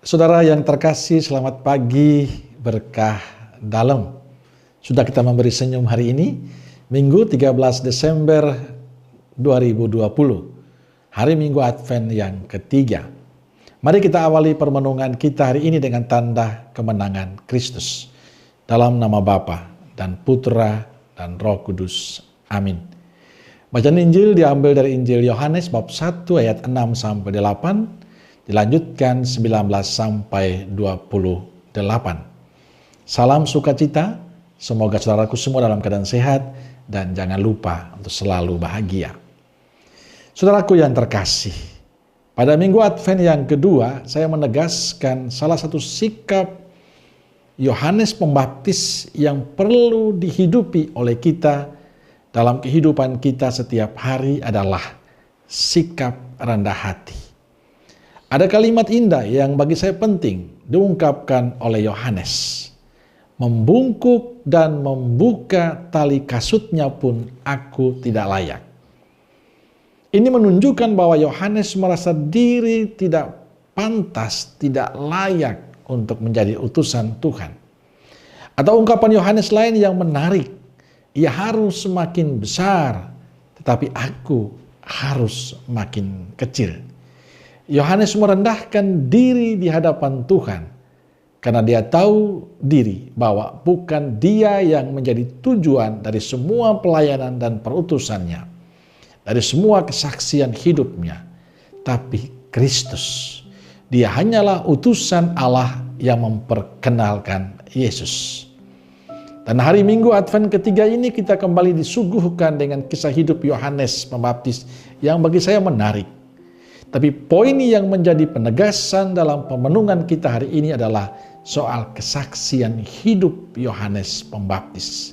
Saudara yang terkasih, selamat pagi, berkah dalam. Sudah kita memberi senyum hari ini, Minggu 13 Desember 2020, hari Minggu Advent yang ketiga. Mari kita awali permenungan kita hari ini dengan tanda kemenangan Kristus. Dalam nama Bapa dan Putra dan Roh Kudus. Amin. Bacaan Injil diambil dari Injil Yohanes bab 1 ayat 6 sampai 8. Dilanjutkan 19 sampai 28. Salam sukacita, semoga saudaraku semua dalam keadaan sehat dan jangan lupa untuk selalu bahagia. Saudaraku yang terkasih, pada Minggu Advent yang kedua saya menegaskan salah satu sikap Yohanes Pembaptis yang perlu dihidupi oleh kita dalam kehidupan kita setiap hari adalah sikap rendah hati. Ada kalimat indah yang bagi saya penting diungkapkan oleh Yohanes. Membungkuk dan membuka tali kasutnya pun aku tidak layak. Ini menunjukkan bahwa Yohanes merasa diri tidak pantas, tidak layak untuk menjadi utusan Tuhan. Atau ungkapan Yohanes lain yang menarik, ia harus semakin besar, tetapi aku harus makin kecil. Yohanes merendahkan diri di hadapan Tuhan karena dia tahu diri bahwa bukan dia yang menjadi tujuan dari semua pelayanan dan perutusannya, dari semua kesaksian hidupnya, tapi Kristus. Dia hanyalah utusan Allah yang memperkenalkan Yesus. Dan hari Minggu Advent ketiga ini kita kembali disuguhkan dengan kisah hidup Yohanes Pembaptis yang bagi saya menarik. Tapi poin yang menjadi penegasan dalam pemenungan kita hari ini adalah soal kesaksian hidup Yohanes Pembaptis.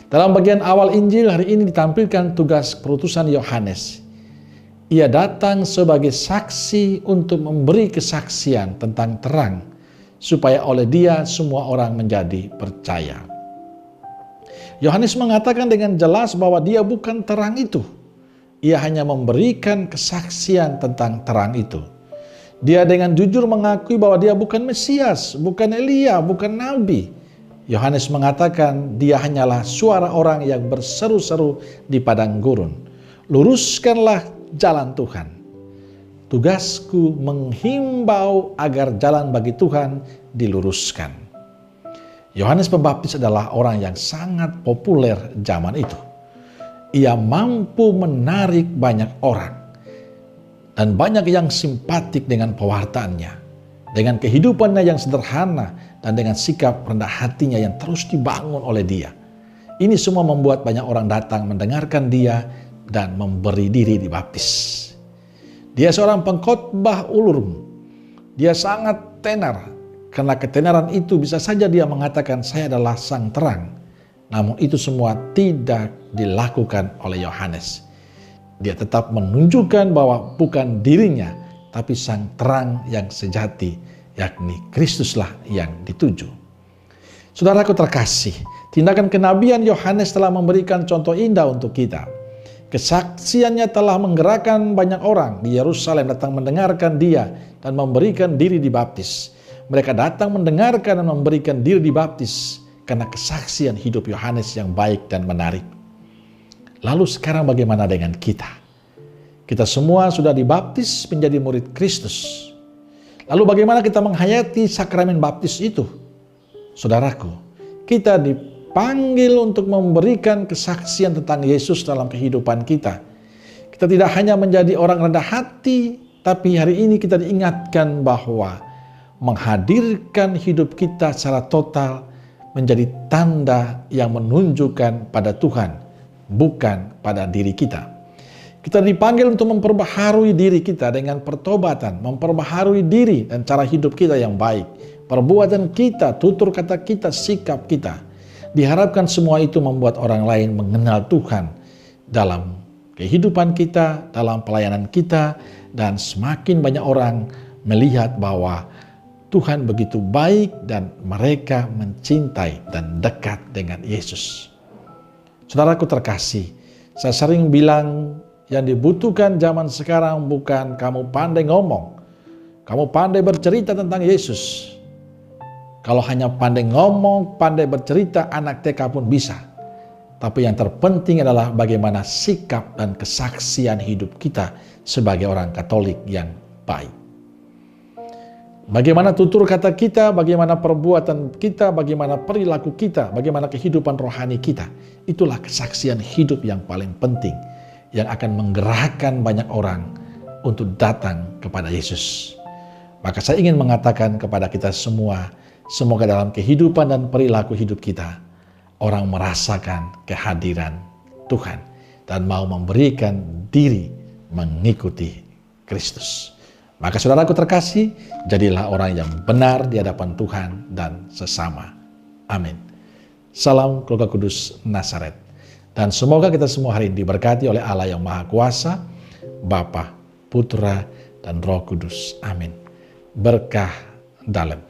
Dalam bagian awal Injil hari ini ditampilkan tugas perutusan Yohanes. Ia datang sebagai saksi untuk memberi kesaksian tentang terang, supaya oleh dia semua orang menjadi percaya. Yohanes mengatakan dengan jelas bahwa dia bukan terang itu. Ia hanya memberikan kesaksian tentang terang itu. Dia dengan jujur mengakui bahwa dia bukan Mesias, bukan Elia, bukan Nabi. Yohanes mengatakan dia hanyalah suara orang yang berseru-seru di padang gurun. Luruskanlah jalan Tuhan. Tugasku menghimbau agar jalan bagi Tuhan diluruskan. Yohanes Pembaptis adalah orang yang sangat populer zaman itu. Ia mampu menarik banyak orang. Dan banyak yang simpatik dengan pewartaannya. Dengan kehidupannya yang sederhana. Dan dengan sikap rendah hatinya yang terus dibangun oleh dia. Ini semua membuat banyak orang datang mendengarkan dia dan memberi diri dibaptis. Dia seorang pengkhotbah ulurm. Dia sangat tenar. Karena ketenaran itu bisa saja dia mengatakan saya adalah sang terang. Namun itu semua tidak dilakukan oleh Yohanes. Dia tetap menunjukkan bahwa bukan dirinya, tapi sang terang yang sejati, yakni Kristuslah yang dituju. Saudaraku terkasih, tindakan kenabian Yohanes telah memberikan contoh indah untuk kita. Kesaksiannya telah menggerakkan banyak orang di Yerusalem datang mendengarkan dia dan memberikan diri dibaptis. Mereka datang mendengarkan dan memberikan diri dibaptis karena kesaksian hidup Yohanes yang baik dan menarik. Lalu sekarang bagaimana dengan kita? Kita semua sudah dibaptis menjadi murid Kristus. Lalu bagaimana kita menghayati sakramen baptis itu? Saudaraku, kita dipanggil untuk memberikan kesaksian tentang Yesus dalam kehidupan kita. Kita tidak hanya menjadi orang rendah hati, tapi hari ini kita diingatkan bahwa menghadirkan hidup kita secara total menjadi tanda yang menunjukkan pada Tuhan, bukan pada diri kita. Kita dipanggil untuk memperbaharui diri kita dengan pertobatan, memperbaharui diri dan cara hidup kita yang baik. Perbuatan kita, tutur kata kita, sikap kita. Diharapkan semua itu membuat orang lain mengenal Tuhan dalam kehidupan kita, dalam pelayanan kita, dan semakin banyak orang melihat bahwa Tuhan begitu baik dan mereka mencintai dan dekat dengan Yesus. Saudaraku terkasih, saya sering bilang yang dibutuhkan zaman sekarang bukan kamu pandai ngomong, kamu pandai bercerita tentang Yesus. Kalau hanya pandai ngomong, pandai bercerita, anak TK pun bisa. Tapi yang terpenting adalah bagaimana sikap dan kesaksian hidup kita sebagai orang Katolik yang baik. Bagaimana tutur kata kita, bagaimana perbuatan kita, bagaimana perilaku kita, bagaimana kehidupan rohani kita. Itulah kesaksian hidup yang paling penting, yang akan menggerakkan banyak orang untuk datang kepada Yesus. Maka saya ingin mengatakan kepada kita semua, semoga dalam kehidupan dan perilaku hidup kita, orang merasakan kehadiran Tuhan dan mau memberikan diri mengikuti Kristus. Maka saudaraku terkasih, jadilah orang yang benar di hadapan Tuhan dan sesama. Amin. Salam Keluarga Kudus Nazaret. Dan semoga kita semua hari ini diberkati oleh Allah yang Maha Kuasa, Bapa, Putra, dan Roh Kudus. Amin. Berkah dalam.